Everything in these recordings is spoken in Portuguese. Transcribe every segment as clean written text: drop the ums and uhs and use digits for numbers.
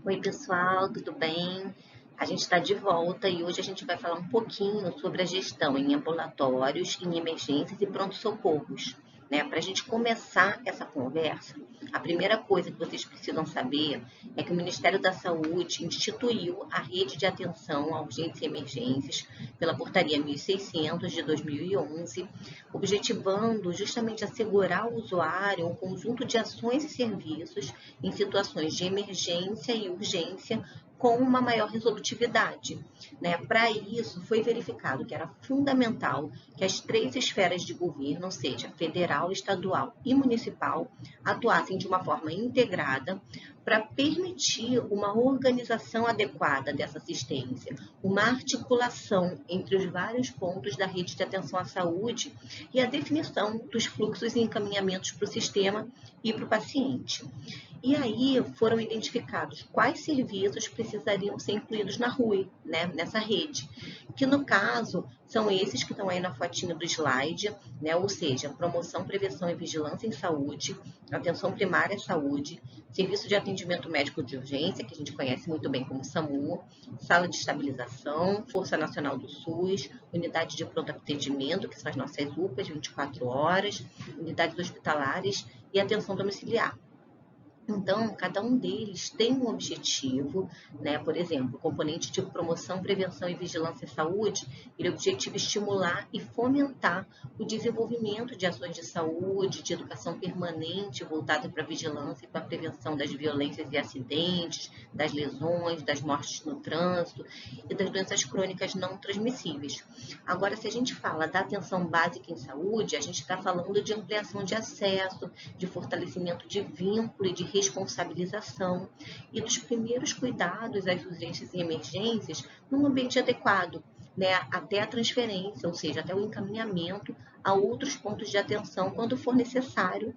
Oi, pessoal, tudo bem? A gente está de volta e hoje a gente vai falar um pouquinho sobre a gestão em ambulatórios, em emergências e pronto-socorros. Para a gente começar essa conversa, a primeira coisa que vocês precisam saber é que o Ministério da Saúde instituiu a rede de atenção a urgências e emergências pela Portaria 1600 de 2011, objetivando justamente assegurar ao usuário um conjunto de ações e serviços em situações de emergência e urgência com uma maior resolutividade. Para isso, foi verificado que era fundamental que as três esferas de governo, ou seja, federal, estadual e municipal, atuassem de uma forma integrada para permitir uma organização adequada dessa assistência, uma articulação entre os vários pontos da rede de atenção à saúde e a definição dos fluxos e encaminhamentos para o sistema e para o paciente. E aí foram identificados quais serviços precisariam ser incluídos na RUE, nessa rede, que no caso são esses que estão aí na fotinho do slide, ou seja, promoção, prevenção e vigilância em saúde, atenção primária à saúde, serviço de atendimento médico de urgência, que a gente conhece muito bem como SAMU, sala de estabilização, Força Nacional do SUS, unidade de pronto atendimento, que são as nossas UPAs 24 horas, unidades hospitalares e atenção domiciliar. Então, cada um deles tem um objetivo, Por exemplo, o componente de promoção, prevenção e vigilância em saúde, ele objetiva estimular e fomentar o desenvolvimento de ações de saúde, de educação permanente voltada para a vigilância e para a prevenção das violências e acidentes, das lesões, das mortes no trânsito e das doenças crônicas não transmissíveis. Agora, se a gente fala da atenção básica em saúde, a gente está falando de ampliação de acesso, de fortalecimento de vínculo e de responsabilização e dos primeiros cuidados às urgências e emergências num ambiente adequado, até a transferência, ou seja, até o encaminhamento a outros pontos de atenção quando for necessário,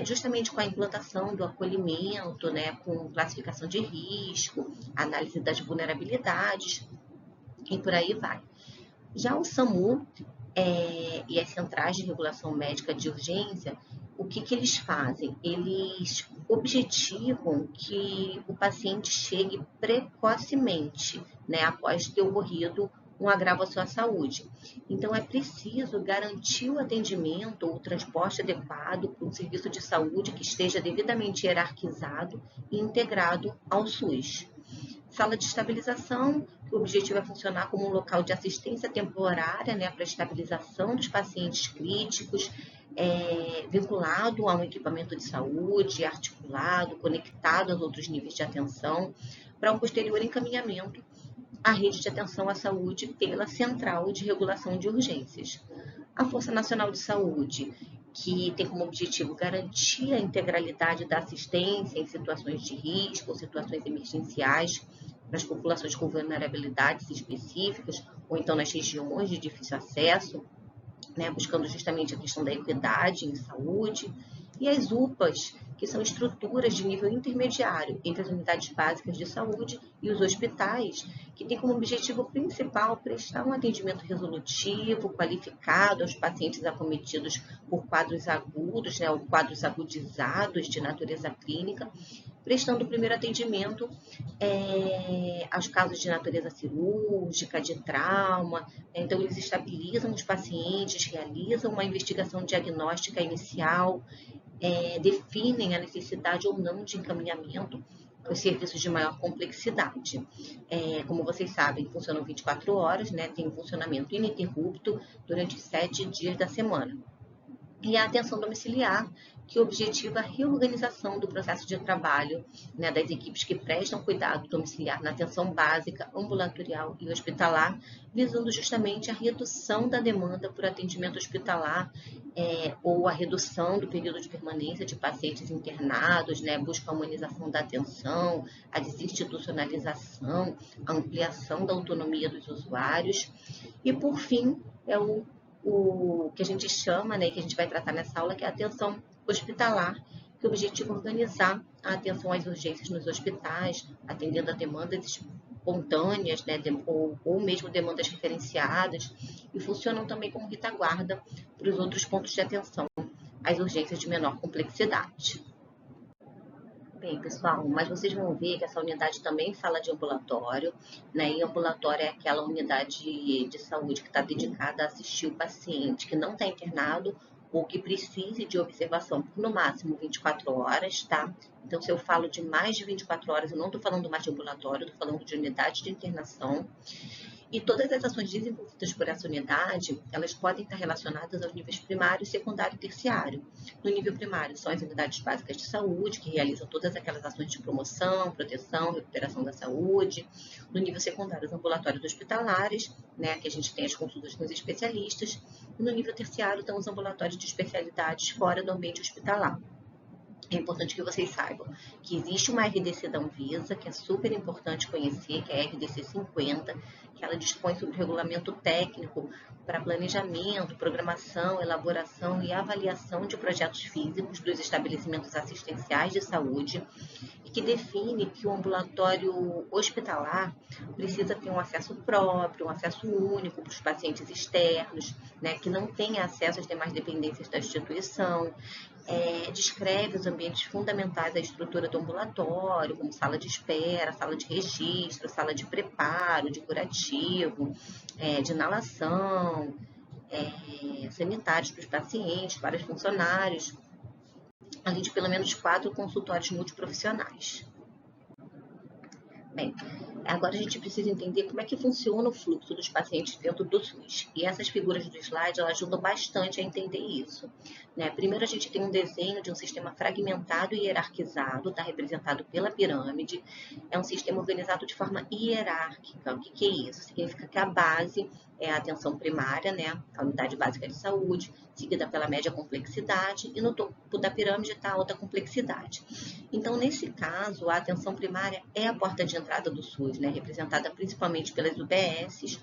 justamente com a implantação do acolhimento, com classificação de risco, análise das vulnerabilidades e por aí vai. Já o SAMU e as centrais de regulação médica de urgência, o que eles fazem? Eles objetivam que o paciente chegue precocemente, após ter ocorrido um agravo à sua saúde. Então, é preciso garantir o atendimento ou o transporte adequado para um serviço de saúde que esteja devidamente hierarquizado e integrado ao SUS. Sala de estabilização, o objetivo é funcionar como um local de assistência temporária, para a estabilização dos pacientes críticos, vinculado a um equipamento de saúde, articulado, conectado aos outros níveis de atenção, para um posterior encaminhamento à rede de atenção à saúde pela Central de Regulação de Urgências. A Força Nacional de Saúde, que tem como objetivo garantir a integralidade da assistência em situações de risco ou situações emergenciais para as populações com vulnerabilidades específicas ou então nas regiões de difícil acesso, buscando justamente a questão da equidade em saúde, e as UPAs, que são estruturas de nível intermediário entre as unidades básicas de saúde e os hospitais, que têm como objetivo principal prestar um atendimento resolutivo, qualificado aos pacientes acometidos por quadros agudos, ou quadros agudizados de natureza clínica, prestando o primeiro atendimento aos casos de natureza cirúrgica, de trauma. Então, eles estabilizam os pacientes, realizam uma investigação diagnóstica inicial, definem a necessidade ou não de encaminhamento para os serviços de maior complexidade. Como vocês sabem, funcionam 24 horas, tem um funcionamento ininterrupto durante 7 dias da semana. E a atenção domiciliar, que objetiva a reorganização do processo de trabalho das equipes que prestam cuidado domiciliar na atenção básica, ambulatorial e hospitalar, visando justamente a redução da demanda por atendimento hospitalar ou a redução do período de permanência de pacientes internados, busca a humanização da atenção, a desinstitucionalização, a ampliação da autonomia dos usuários e, por fim, o que a gente chama, que a gente vai tratar nessa aula, que é a atenção hospitalar, que objetiva organizar a atenção às urgências nos hospitais, atendendo a demandas espontâneas, ou mesmo demandas referenciadas, e funcionam também como retaguarda para os outros pontos de atenção às urgências de menor complexidade. Bem, pessoal, mas vocês vão ver que essa unidade também fala de ambulatório, né? E ambulatório é aquela unidade de saúde que está dedicada a assistir o paciente que não está internado ou que precise de observação por no máximo 24 horas, tá? Então, se eu falo de mais de 24 horas, eu não estou falando mais de ambulatório, estou falando de unidade de internação. E todas as ações desenvolvidas por essa unidade, elas podem estar relacionadas aos níveis primário, secundário e terciário. No nível primário, são as unidades básicas de saúde, que realizam todas aquelas ações de promoção, proteção, recuperação da saúde. No nível secundário, os ambulatórios hospitalares, né, que a gente tem as consultas com os especialistas. E no nível terciário, estão os ambulatórios de especialidades fora do ambiente hospitalar. É importante que vocês saibam que existe uma RDC da Anvisa, que é super importante conhecer, que é a RDC 50, que ela dispõe sobre o regulamento técnico para planejamento, programação, elaboração e avaliação de projetos físicos dos estabelecimentos assistenciais de saúde e que define que o ambulatório hospitalar precisa ter um acesso próprio, um acesso único para os pacientes externos, né, que não tenha acesso às demais dependências da instituição. Descreve os ambientes fundamentais da estrutura do ambulatório, como sala de espera, sala de registro, sala de preparo, de curativo, de inalação, sanitários para os pacientes, para os funcionários, além de pelo menos 4 consultórios multiprofissionais. Bem, agora a gente precisa entender como é que funciona o fluxo dos pacientes dentro do SUS. E essas figuras do slide elas ajudam bastante a entender isso, né? Primeiro, a gente tem um desenho de um sistema fragmentado e hierarquizado, está representado pela pirâmide. É um sistema organizado de forma hierárquica. O que é isso? Significa que a base é a atenção primária, né? A unidade básica de saúde, seguida pela média complexidade, e no topo da pirâmide está a alta complexidade. Então, nesse caso, a atenção primária é a porta de entrada do SUS, né? Representada principalmente pelas UBSs.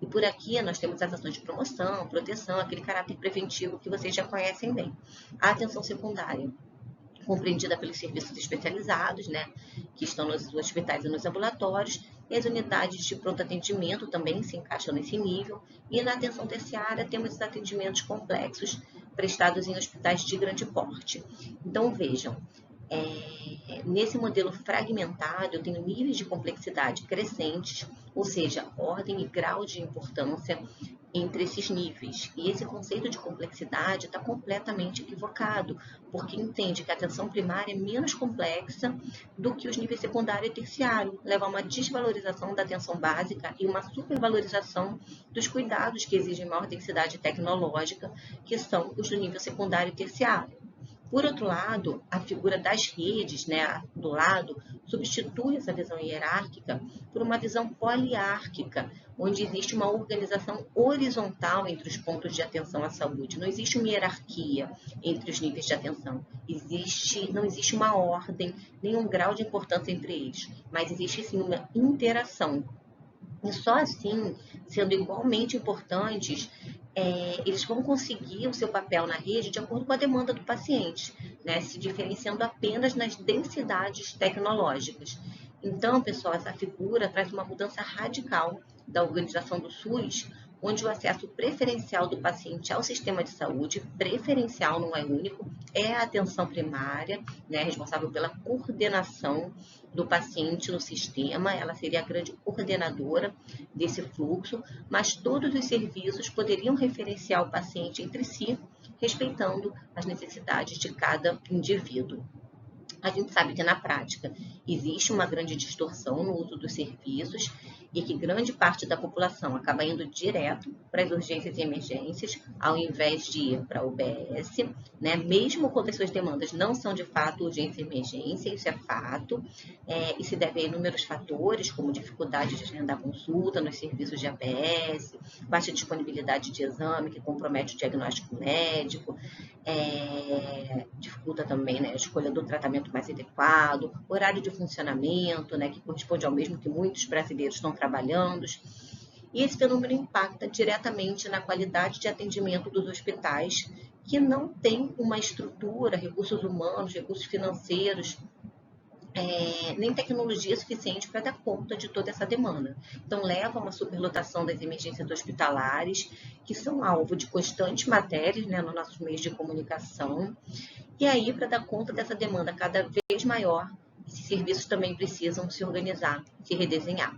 E por aqui nós temos as ações de promoção, proteção, aquele caráter preventivo que vocês já conhecem bem. A atenção secundária, compreendida pelos serviços especializados, né, que estão nos hospitais e nos ambulatórios, e as unidades de pronto atendimento também se encaixam nesse nível, e na atenção terciária temos os atendimentos complexos prestados em hospitais de grande porte. Então, vejam, nesse modelo fragmentado, eu tenho níveis de complexidade crescentes, ou seja, ordem e grau de importância entre esses níveis. E esse conceito de complexidade está completamente equivocado, porque entende que a atenção primária é menos complexa do que os níveis secundário e terciário, leva a uma desvalorização da atenção básica e uma supervalorização dos cuidados que exigem maior densidade tecnológica, que são os do nível secundário e terciário. Por outro lado, a figura das redes, né, do lado, substitui essa visão hierárquica por uma visão poliárquica, onde existe uma organização horizontal entre os pontos de atenção à saúde. Não existe uma hierarquia entre os níveis de atenção. Não existe uma ordem, nenhum grau de importância entre eles, mas existe sim uma interação. E só assim, sendo igualmente importantes, eles vão conseguir o seu papel na rede de acordo com a demanda do paciente, né? Se diferenciando apenas nas densidades tecnológicas. Então, pessoal, essa figura traz uma mudança radical da organização do SUS, onde o acesso preferencial do paciente ao sistema de saúde, preferencial não é único, é a atenção primária, né, responsável pela coordenação do paciente no sistema, ela seria a grande coordenadora desse fluxo, mas todos os serviços poderiam referenciar o paciente entre si, respeitando as necessidades de cada indivíduo. A gente sabe que na prática existe uma grande distorção no uso dos serviços e que grande parte da população acaba indo direto para as urgências e emergências, ao invés de ir para a UBS, né? Mesmo quando as suas demandas não são de fato urgência e emergência, isso é fato, e se deve a inúmeros fatores, como dificuldade de agendar consulta nos serviços de ABS, baixa disponibilidade de exame, que compromete o diagnóstico médico, dificulta também, né, a escolha do tratamento mais adequado, horário de funcionamento, né, que corresponde ao mesmo que muitos brasileiros estão trabalhando. E esse fenômeno impacta diretamente na qualidade de atendimento dos hospitais, que não têm uma estrutura, recursos humanos, recursos financeiros nem tecnologia suficiente para dar conta de toda essa demanda. Então, leva a uma superlotação das emergências hospitalares, que são alvo de constantes matérias, né, no nosso meio de comunicação. E aí, para dar conta dessa demanda cada vez maior, esses serviços também precisam se organizar, se redesenhar.